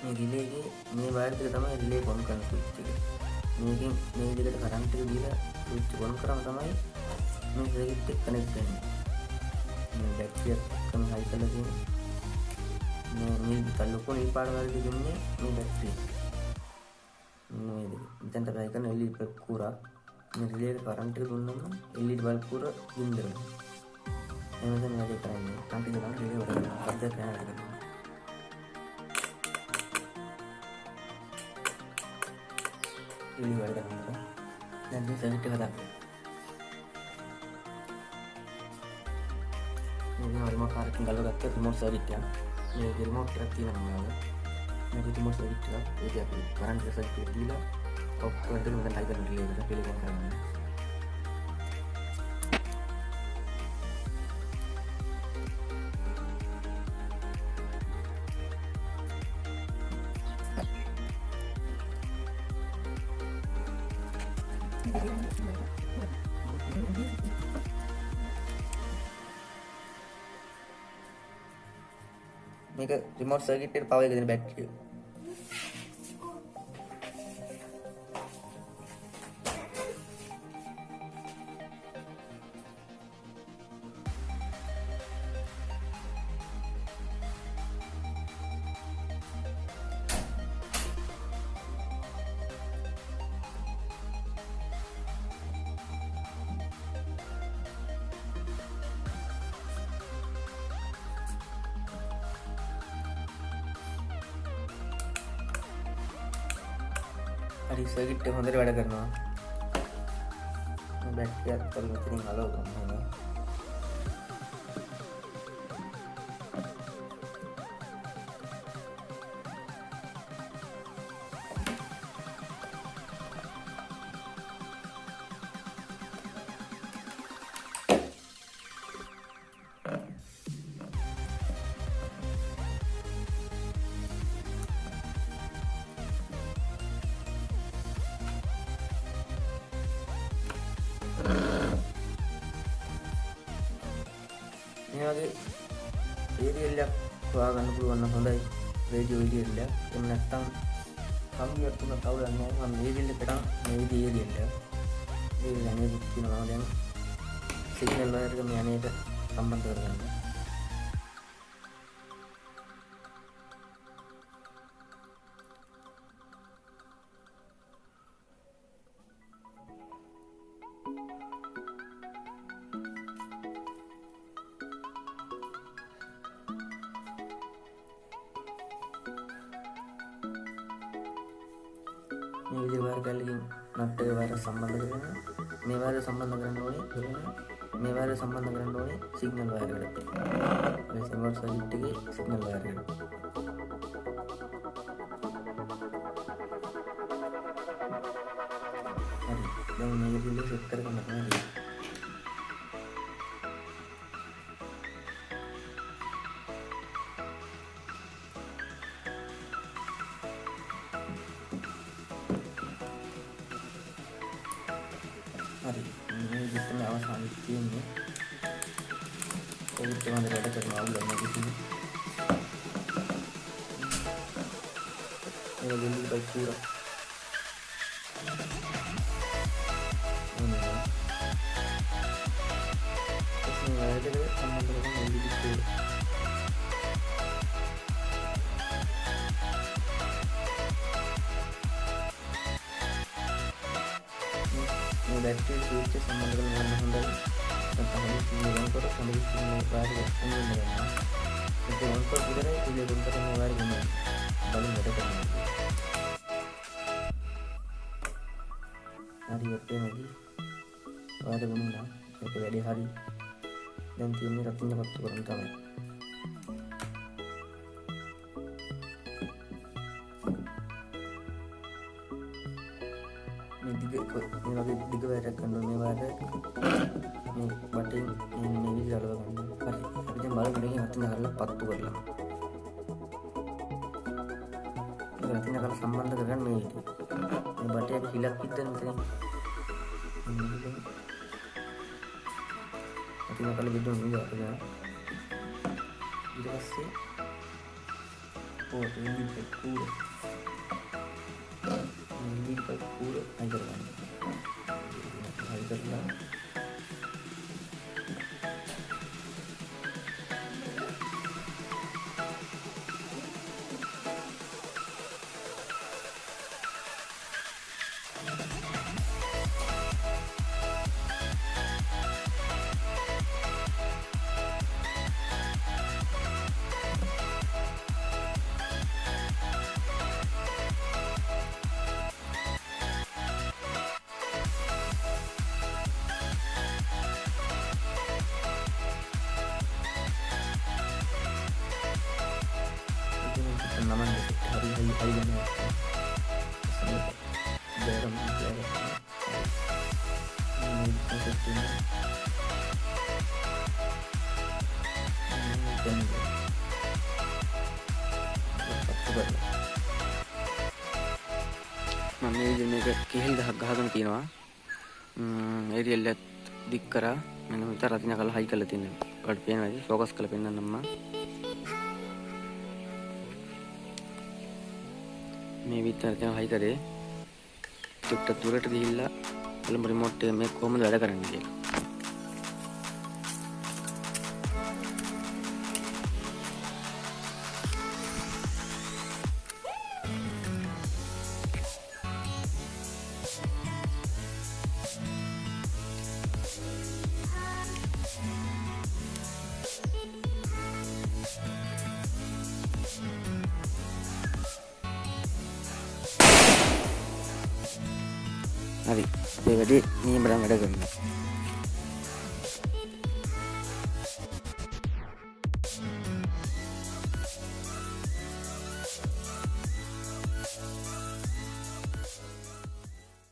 මේ රිලේ එකේ මේ වයර් දෙක තමයි රිලේ ඔන් කරන ස්විච් එක. මේකෙන් මේ දෙකට කරන්ට් එක දීලා ස්විච් ඔන් කරාම තමයි මේ සර්කිට් එක කනෙක්ට් වෙන්නේ. මේ බැටරිය එකම හයි කරලා තියෙන්නේ. මේ තල්ලුකෝ මේ පාඩ වල දෙන්නේ මේ බැටරිය. මේ දෙක. මෙතෙන්ට හයි කරන LED බල්බ් කුරා මේ රිලේ එක කරන්ට් එක දුන්නම LED බල්බ් කුර බින්ද වෙනවා. එමෙතන වැඩි කරන්නේ. කන්ටිනියු කරන රිලේ වල පද්දක් කරනවා. ini baru dah muka dan ini saya sudah kata ini remote car tinggal lo kata remote circuit ya ini remote kereta namanya ini remote circuit lah jadi apa current circuit gila kau kerja dengan tiger relay kita pilih yang kanan මේක remote circuit එකට power එක දෙන බැටරිය. හරි circuit එක හොඳට වැඩ කරනවා. බැටරියක් තල මෙතනින් අලව ගන්නවා. මේ වගේ ඒරියල් එකක් හොයාගන්න පුළුවන් නම් හොඳයි රේඩියෝ ඒරියල් එක. එහෙම නැත්නම් කම්පියුටර් තුන කවුරුත් නැහැ. මම ඒරියල් එකට මේ විදිහේ ඒරියල් එක. ඒ යන්නේ කියනවා දැන් සිග්නල් වයර් එක මේ යන්නේට සම්බන්ධ කරගන්න. මේ විදිහේ වයර් කැල්ලකින් නට් එක වයර් සම්බන්ධ කරගෙන මේ වයර් සම්බන්ධ කරන්න ඕනේ මේ වයර් සම්බන්ධ කරන්න ඕනේ සිග්නල් වයර් එකට. මේ රිමෝට් සර්කිට් එකේ සිග්නල් වයර් එකට. හරි. දැන් මේ විදිහට සෙට් කරගන්න ඕනේ. හරි මේ විදිහටම අවසානයේ තියෙන්නේ ඔයත් වන්ද වැඩ කරනවා අවුලක් නැති කිසි ඒක දෙන්නේ බයි පුරා මේ වැඩේ සම්බන්ධ කරගෙන ඉන්නේ बैटरी स्विच संबंध में हमें हमें सिग्नल पर हमें सिग्नल बाहर रखने में रहना तो उन पर इधर है इसलिए उन पर हमें बाहर घूमना बड़ी मदद करनी hari waktu lagi ada guna sampai di hari dan ini katanya waktu kurang tahu ini lagi tiga bayar kan ini bayar ini batin ini jalan kan tapi yang baru ini katanya kalau 10 berlah katanya kalau sambal dengan ini batin ada hilap kita nih katanya kalau gitu enggak ya jadi pasti support ini pura ini pura aja kan aja lah teman-teman hari-hari ini garam මම මේ විදිහට මේක කෙහෙල් ගහක් ගහගෙන තියෙනවා aerial එකත් දික් කරා මම විතර රතින කළා හයි කරලා තියෙනවා ඔයාලට පේනවාද ફોකස් කරලා පෙන්නන්නම් මම මේ විතර තියෙන හයි කරේ චුට්ට දුරට ගිහිල්ලා බලමු රිමෝට් එක මේ කොහොමද වැඩ කරන්නේ කියලා හරි ඒ වැඩේ නියම වැඩ කරනවා